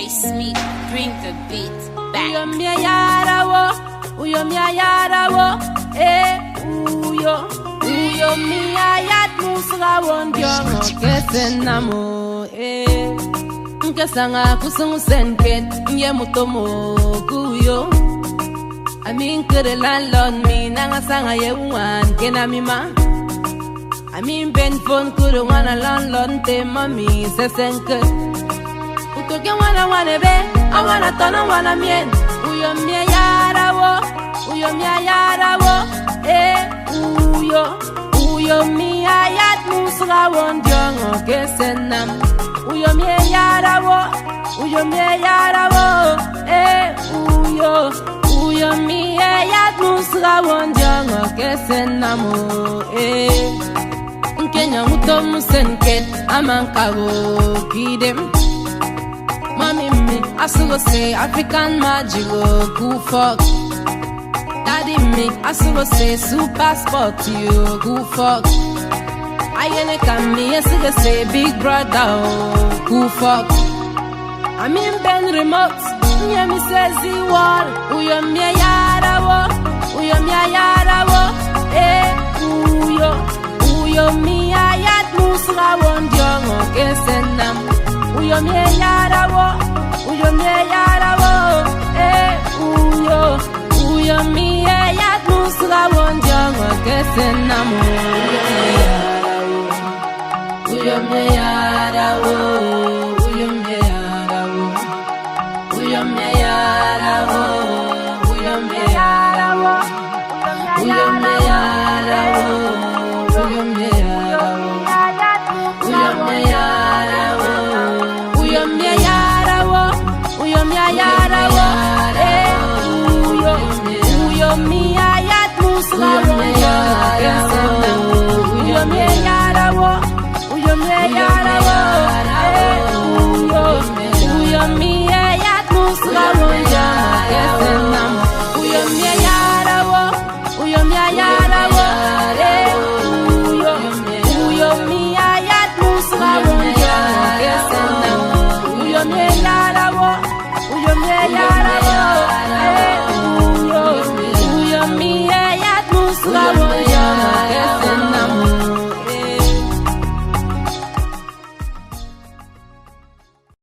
Smith, bring the beat back. Uyo miyayara wo, uyo miyayat musra wondyongo kesenamo, nkesanga kusungusenket nye mutomo kuyo. Amin kere landlord mi nangasanga ye uwan kenamima. Amin ben phone kuru wana landlord te mami sesenke. Utoke wana be, awana tono wana mien. Uyo miyayara wo, uyo miyayat musra wondyongo kesenam. Uyo miyayara wo, uyo miyayat musra wondyongo kesenamo, Nkenya mutomu senket amankago kidem. Mommy me, I still say African magic, go fuck. Daddy me, I still say super sport, you go fuck. I ain't come me, I still say big brother, go fuck. I'm in Ben remote, yeah me says the wall. Uyo miyayara wo, uyo miyayat musra wondyongo kesenam. Uyo miyayara wo, uyo miyayat musra wondyongo kesenamo. Uyo miyayara wo, uyo miyayara wo, uyo miyayara wo, uyo miyayara wo, uyo miyayara wo, uyo miyayara wo, uyo miyayara wo, uyo miyayara wo, uyo miyayara wo, uyo miyayat musra wondyongo kesenamo. Uyo miyayara wo, uyo miyayara wo, uyo miyayat musra wondyongo kesenamo. Uyo miyayara wo, uyo miyayara wo, uyo miyayat musra wondyongo kesenamo. Uyo miyayara wo, uyo miyayara